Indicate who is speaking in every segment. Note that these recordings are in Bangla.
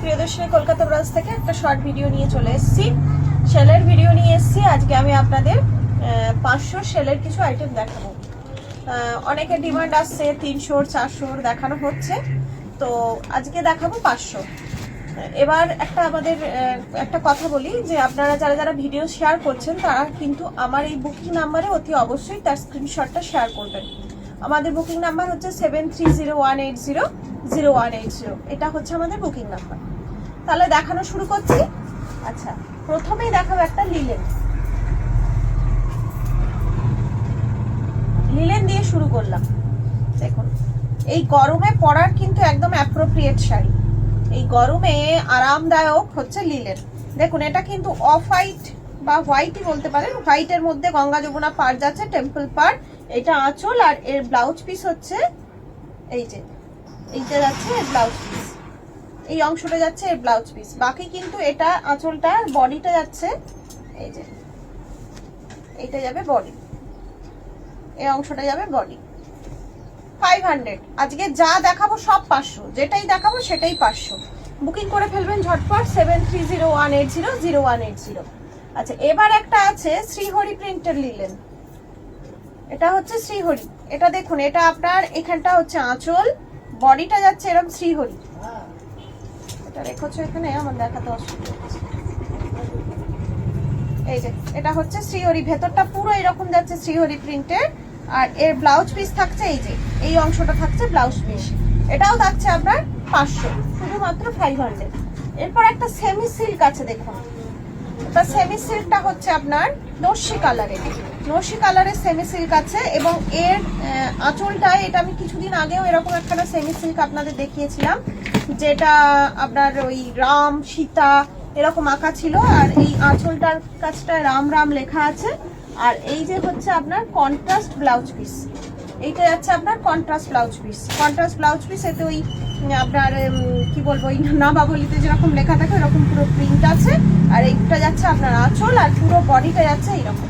Speaker 1: প্রিয়দর্শিনী কলকাতা ব্রাঞ্চ থেকে একটা শর্ট ভিডিও নিয়ে চলে এসেছি, সেলের ভিডিও নিয়ে এসেছি। আজকে আমি আপনাদের 500 সেলের কিছু আইটেম দেখাবো। অনেকের ডিমান্ড আসছে 300 400 দেখানো হচ্ছে, তো আজকে দেখাবো 500। এবার আমাদের একটা কথা বলি যে আপনারা যারা যারা ভিডিও শেয়ার করছেন তারা কিন্তু আমার এই বুকিং নাম্বারে অতি অবশ্যই তার স্ক্রিনশটটা শেয়ার করবেন। আমাদের বুকিং নাম্বার হচ্ছে 7301800180। এটা হচ্ছে আমাদের বুকিং নাম্বার। তাহলে দেখানো শুরু করছি। আচ্ছা, প্রথমেই দেখাবো একটা লিলেন দিয়ে শুরু করলাম। দেখুন, এই গরমে পরার কিন্তু একদম অ্যাপ্রোপ্রিয়েট শাড়ি, এই গরমে আরামদায়ক হচ্ছে লিলেন। দেখুন, এটা কিন্তু অফ হোয়াইট বা হোয়াইটই বলতে পারেন। হোয়াইটের মধ্যে গঙ্গা যমুনা পাড় যাচ্ছে, টেম্পল পাড়। এটা আঁচল, আর এর ব্লাউজ পিস হচ্ছে এইটা যাচ্ছে এর ব্লাউজ পিস, এই অংশটা যাচ্ছে এর ব্লাউজ পিস। বাকি কিন্তু এটা আঁচলটা, বডিটা যাচ্ছে এইটা যাবে বডি, এই অংশটা যাবে বডি। 500। আজকে যা দেখাবো সব 500, যেটাই দেখাবো সেটাই 500। বুকিং করে ফেলবেন ঝটপট 7301800180। আচ্ছা, এবার একটা আছে শ্রীহরি প্রিন্টের লিলেন। এটা হচ্ছে শ্রীহরি। এটা দেখুন, এটা আপনার এখানটা হচ্ছে আঁচল, বডিটা যাচ্ছে এরকম শ্রীহরি। এটা রেখেছো এখানে, আমার দেখাতে অসুবিধা হচ্ছে। এই যে এটা হচ্ছে শ্রীহরি, ভেতরটা পুরো এরকম যাচ্ছে শ্রীহরি প্রিন্টের। আর এর ব্লাউজ পিস থাকছে এই অংশটা থাকছে ব্লাউজ পিস। এটাও থাকছে আপনার 500, শুধুমাত্র 500। এরপর একটা সেমি সিল্ক আছে, দেখুন এটা সেমি সিল্কটা হচ্ছে আপনার নস্যি কালারের সেমি সিল্ক আছে। এবং এর আঁচলটায়, এটা আমি কিছুদিন আগেও এরকম একটা সেমি সিল্ক আপনাদের দেখিয়েছিলাম, যেটা আপনার ওই রাম সীতা এরকম আঁকা ছিল। আর এই আঁচলটার কাছটায় রাম রাম লেখা আছে। আর এই যে হচ্ছে আপনার কন্ট্রাস্ট ব্লাউজ পিস, এইটা যাচ্ছে আপনার কন্ট্রাস্ট ব্লাউজ পিস। এতে ওই আপনার কি বলবো, ওই নাবাবলিতে যেরকম লেখা থাকে ওরকম পুরো প্রিন্ট আছে। আর এইটা যাচ্ছে আপনার আঁচল, আর পুরো বডিটা যাচ্ছে এইরকম,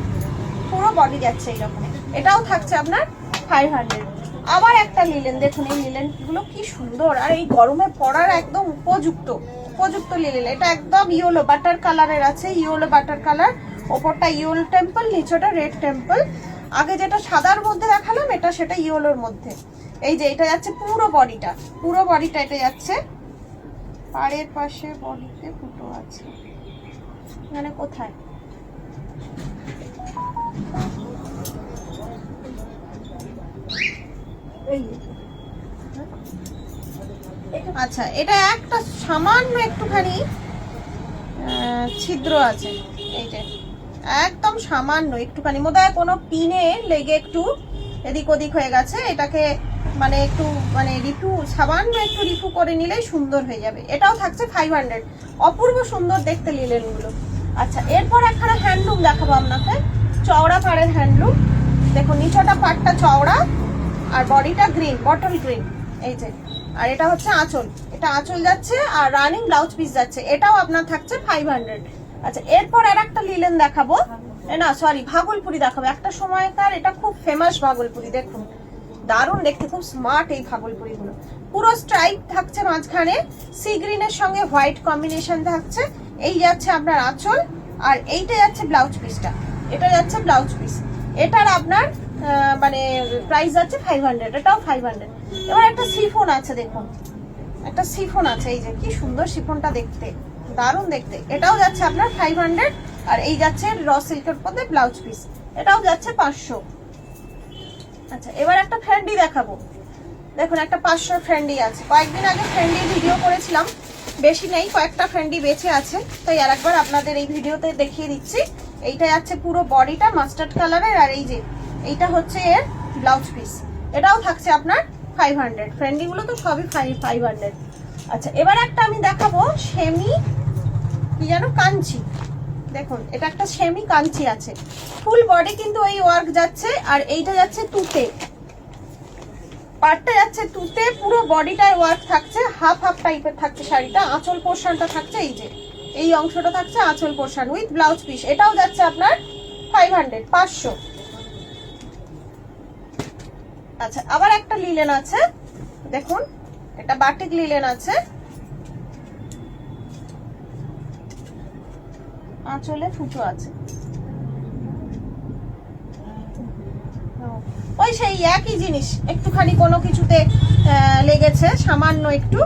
Speaker 1: পুরো বডি যাচ্ছে এইরকম। এটাও থাকছে আপনার 500। আবার একটা লিলেন, দেখুন এই লিলেন গুলো কি সুন্দর, আর এই গরমে পরার একদম উপযুক্ত লিলেন। এটা একদম ইয়েলো বাটার কালারের আছে, ইয়েলো বাটার কালার। ওপরটা ইয়েলো টেম্পল, নিচেটা রেড টেম্পল। আগে যেটা সাদার মধ্যে দেখালাম, এটা সেটা ইয়েলোর মধ্যে। এই যে এটা যাচ্ছে পুরো বডিটা এটা যাচ্ছে। পাড়ের পাশে বডিতে ফুটো আছে, মানে কোথায় আচ্ছা, এটা একটা সামান্য একটুখানি ছিদ্র আছে, এই যে একদম সামান্য একটুখানি, বোধহয় কোনো পিনে লেগে একটু এদিক ওদিক হয়ে গেছে। এটাকে মানে একটু সামান্য একটু রিফু করে নিলেই সুন্দর হয়ে যাবে। এটাও থাকছে 500। অপূর্ব সুন্দর দেখতে লিলেনগুলো। আচ্ছা, এরপর একখানা হ্যান্ডলুম দেখাবো আপনাকে, চওড়া পাড়ের হ্যান্ডলুম। দেখুন, নিচটা পাড়টা চওড়া আর বডিটা গ্রিন, বটল গ্রিন। এই যে, আর এটা হচ্ছে আঁচল, এটা আঁচল যাচ্ছে আর রানিং ব্লাউজ পিস যাচ্ছে। এটাও আপনার থাকছে 500। আচ্ছা, এরপর আর একটা লিলেন দেখাবো, ভাগলপুরি দেখাবো। একটা সময়কার এটা খুব ফেমাস ভাগলপুরি। দেখুন, দারুণ দেখতে, খুব স্মার্ট এই ভাগলপুরি গুলো। পুরো স্ট্রাইপ থাকছে মাঝখানে, সি গ্রিনের সঙ্গে হোয়াইট কম্বিনেশন থাকছে। এই যাচ্ছে আপনার আঁচল, আর এইটা যাচ্ছে ব্লাউজ পিসটা, এটা যাচ্ছে ব্লাউজ পিস। এটার আপনার মানে প্রাইস যাচ্ছে 500, এটাও 500। এবার একটা শিফন আছে, দেখুন একটা শিফন আছে, এই যে কি সুন্দর শিফনটা দেখতে, দারুণ দেখতে। এটাও যাচ্ছে আপনার 500। আর এই যাচ্ছে র সিল্কের মধ্যে ব্লাউজ পিস, এটাও যাচ্ছে 500। আচ্ছা, এবার একটা ফ্রেন্ডি দেখাবো। দেখুন, একটা 500 ফ্রেন্ডি আছে। কয়েকদিন আগে ফ্রেন্ডি ভিডিও করেছিলাম, বেশি নেই, কয়েকটা ফ্রেন্ডি বেঁচে আছে, তাই আর একবার আপনাদের এই ভিডিওতে দেখিয়ে দিচ্ছি। এইটা যাচ্ছে পুরো বডিটা মাস্টার্ড কালারের, আর এই যে এইটা হচ্ছে এর ব্লাউজ পিস। এটাও থাকছে আপনার 500। ফ্রেন্ডি গুলো তো সবই 500। আচ্ছা, এবার একটা আমি দেখাবো সেমি কি যেন কাঞ্চি। দেখুন, এটা একটা সেমি কাঞ্চি আছে, ফুল বডি কিন্তু এই ওয়ার্ক যাচ্ছে। আর এইটা যাচ্ছে তুতে, পার্টটা যাচ্ছে তুতে, পুরো বডিটায় ওয়ার্ক থাকছে। হাফ হাফ টাইপের থাকছে শাড়িটা। আঁচল পোর্শনটা থাকছে এই যে এই অংশটা থাকছে আঁচল পোর্শন উইথ ব্লাউজ পিস। এটাও যাচ্ছে আপনার 500। আচ্ছা, আবার একটা লিলেন আছে, দেখুন এটা বাটিক লিলেন আছে। আঁচলে ফুটো আছে, ওই সেই একই জিনিস, একটুখানি কোনো কিছুতে লেগেছে সামান্য একটু,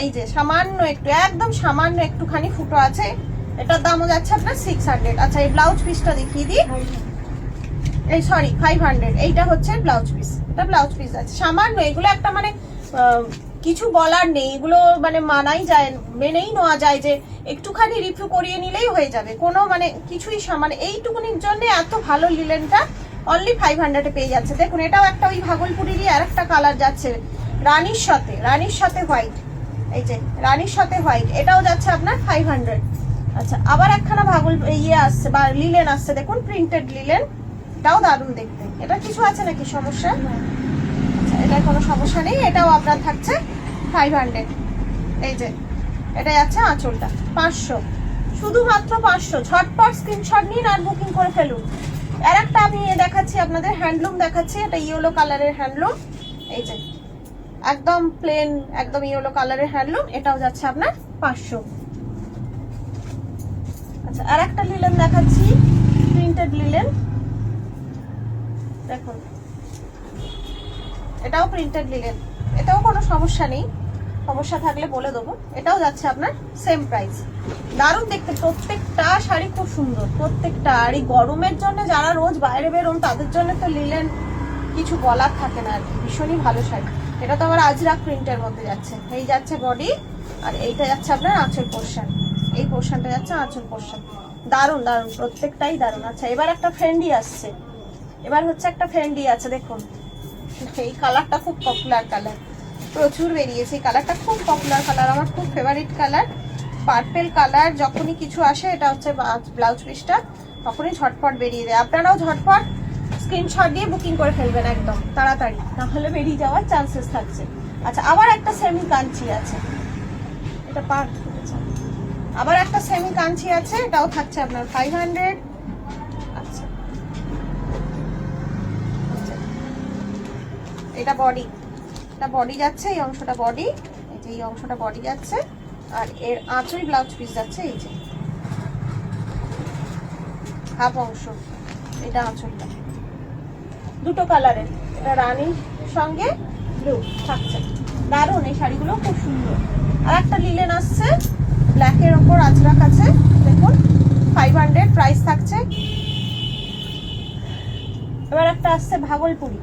Speaker 1: এই যে সামান্য একটু, একদম সামান্য একটুখানি ফুটো আছে। এটার দামও যাচ্ছে আপনার 600। আচ্ছা এই ব্লাউজ পিসটা দেখিয়ে দিই, এই সরি 500। এইটা হচ্ছে ব্লাউজ পিস, এটা ব্লাউজ পিস আছে সামান্য। এগুলো একটা মানে কিছু বলার নেই, এগুলো মানে মানাই যায়, মেনেই নেওয়া যায় যে একটুখানি রিভিউ করিয়ে নিলেই হয়ে যাবে, কোনো মানে কিছুই মানে এইটুকুনির জন্য এত ভালো লিলেনটা অনলি 500-এ পেয়ে যাচ্ছে। দেখুন এটাও একটা ওই ভাগলপুরেরই আর একটা কালার যাচ্ছে রানীর সাথে হোয়াইট, এই যে রানীর সাথে হোয়াইট, এটাও যাচ্ছে আপনার 500। আচ্ছা আবার একখানা ইয়ে আসছে বা লিলেন আসছে, দেখুন প্রিন্টেড লিলেন, এটাও দারুণ দেখতে। এটা কিছু আছে নাকি সমস্যা? আচ্ছা এটা কোনো সমস্যা নেই, এটাও আপনার থাকছে 500। এই যে এটা যাচ্ছে আঁচলটা 500, শুধুমাত্র 500। ঝটপট স্ক্রিনশট নিন আর বুকিং করে ফেলুন। আর একটা আমি দেখাচ্ছি আপনাদের, হ্যান্ডলুম দেখাচ্ছি, এটা ইয়েলো কালারের হ্যান্ডলুম, এই যে একদম প্লেন, একদম ইয়েলো কালারের হ্যান্ডলুম, এটাও যাচ্ছে আপনার 500। আচ্ছা আর একটা লিলেন দেখাচ্ছি, প্রিন্টেড লিলেন, দেখুন এটাও প্রিন্টেড লিলেন, এটাও কোনো সমস্যা নেই, সমস্যা থাকলে বলে দেবো। এটাও যাচ্ছে আপনার সেম প্রাইস। দারুণ দেখতে, প্রত্যেকটা শাড়ি খুব সুন্দর প্রত্যেকটা। আর এই গরমের জন্য যারা রোজ বাইরে বেরোন তাদের জন্য তো লিলেন কিছু বলার থাকে না আর কি, ভীষণই ভালো শাড়ি। এটা তো আবার আজরাক প্রিন্টের মধ্যে যাচ্ছে, এই যাচ্ছে বডি, আর এইটা যাচ্ছে আপনার আঁচল পোর্শন, এই পোর্শনটা যাচ্ছে আঁচল পোর্শন। দারুণ দারুণ, প্রত্যেকটাই দারুণ। আচ্ছা এবার একটা ফ্রেন্ডি আসছে, এবার হচ্ছে একটা ফ্রেন্ডি আছে, দেখুন এই কালারটা খুব পপুলার কালার, প্রচুর বেরিয়েছে এই কালারটা, খুব পপুলার কালার, আমার খুব ফেভারিট কালার, পার্পেল কালার। যখনই কিছু আসে, এটা হচ্ছে ব্লাউজ পিসটা, তখনই ঝটপট বেরিয়ে যায়। আপনারাও ঝটপট স্ক্রিনশট দিয়ে বুকিং করে ফেলবেন একদম তাড়াতাড়ি, তাহলে বেরিয়ে যাওয়ার চান্সেস থাকছে। আচ্ছা আবার একটা সেমি কাঞ্চি আছে, এটা পার্ট করেছে, আবার একটা সেমি কাঞ্চি আছে, এটাও থাকছে আপনার 500। আচ্ছা এটা বডি, এটা বডি যাচ্ছে, এই অংশটা বডি, এই যে এই অংশটা বডি যাচ্ছে, আর এর আঁচল ব্লাউজ পিস যাচ্ছে, এই যে হাফ অংশ, এটা আঁচলটা, দুটো কালারের, এটা রানীর সঙ্গে ব্লু থাকছে। দারুণ, এই শাড়িগুলো খুব সুন্দর। আর একটা লিলেন আসছে ব্ল্যাকের ওপর আজরাক আছে, দেখুন 500 প্রাইস থাকছে। এবার একটা আসছে ভাগলপুরি,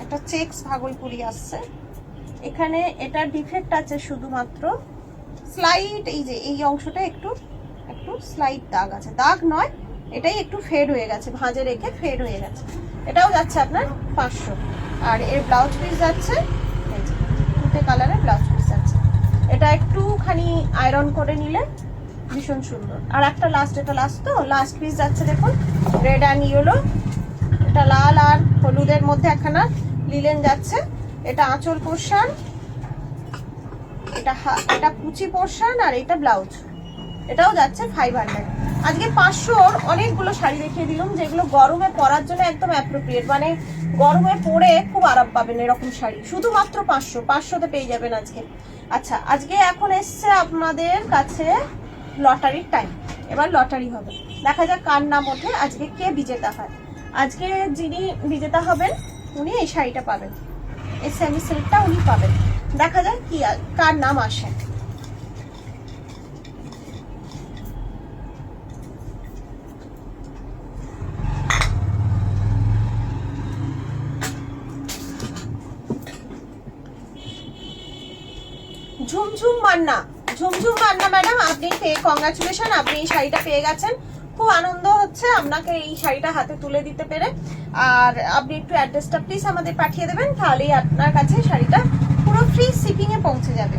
Speaker 1: একটা চেকস ভাগলপুরি আসছে। এখানে এটা ডিফেক্ট আছে শুধুমাত্র স্লাইট, এই যে এই অংশটা একটু একটু স্লাইট দাগ আছে, দাগ নয়, এটাই একটু ফেড হয়ে গেছে, ভাঁজে রেখে ফেড হয়ে গেছে। এটাও যাচ্ছে আপনার 500। আর এর ব্লাউজ পিস যাচ্ছে, এই যে দুটো কালারের ব্লাউজ পিস যাচ্ছে, এটা একটুখানি আয়রন করে নিলে ভীষণ সুন্দর। আর একটা লাস্ট, এটা লাস্ট তো, লাস্ট পিস যাচ্ছে দেখুন, রেড অ্যান্ড ইয়েলো, এটা লাল আর হলুদের মধ্যে একখানা লিলেন যাচ্ছে, এটা আঁচল পোর্শন, এটা কুচি পোর্শন, আর এটা ব্লাউজ, এটাও যাচ্ছে 500। আজকে 500-র অনেকগুলো শাড়ি দেখিয়ে দিলাম যেগুলো গরমে পরার জন্য একদম অ্যাপ্রোপ্রিয়েট, মানে গরমে পরে খুব আরাম পাবেন এরকম শাড়ি, শুধুমাত্র 500-500-তে পেয়ে যাবেন আজকে। আচ্ছা আজকে এখন এসছে আপনাদের কাছে লটারির টাইম, এবার লটারি হবে, দেখা যাক কার নাম ওঠে, আজকে কে বিজেতা হয়। আজকে যিনি বিজেতা হবেন উনি এই শাড়িটা পাবেন, এই সেমি সিল্কটা উনি পাবেন, দেখা যাক কি কার নাম আসে। ঝুমঝুম মান্না, ঝুমঝুম মান্না ম্যাডাম, আপনি কংগ্রাচুলেশন, আপনি এই শাড়িটা পেয়ে গেছেন, খুব আনন্দ হচ্ছে আপনাকে এই শাড়িটা হাতে তুলে দিতে পেরে। আর আপনি একটু অ্যাড্রেসটা প্লিজ আমাদের পাঠিয়ে দেবেন, তাহলেই আপনার কাছে শাড়িটা পুরো ফ্রি শিপিং এ পৌঁছে যাবে।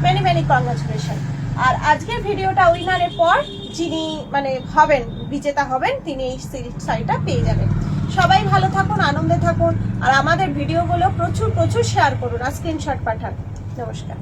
Speaker 1: Many many congratulation. আর আজকের ভিডিওটা উইনারের পর যিনি মানে হবেন বিজেতা হবেন, তিনি এই শাড়িটা পেয়ে যাবেন। সবাই ভালো থাকুন, আনন্দে থাকুন, আর আমাদের ভিডিওগুলো প্রচুর প্রচুর শেয়ার করুন আর স্ক্রিনশট পাঠান। নমস্কার।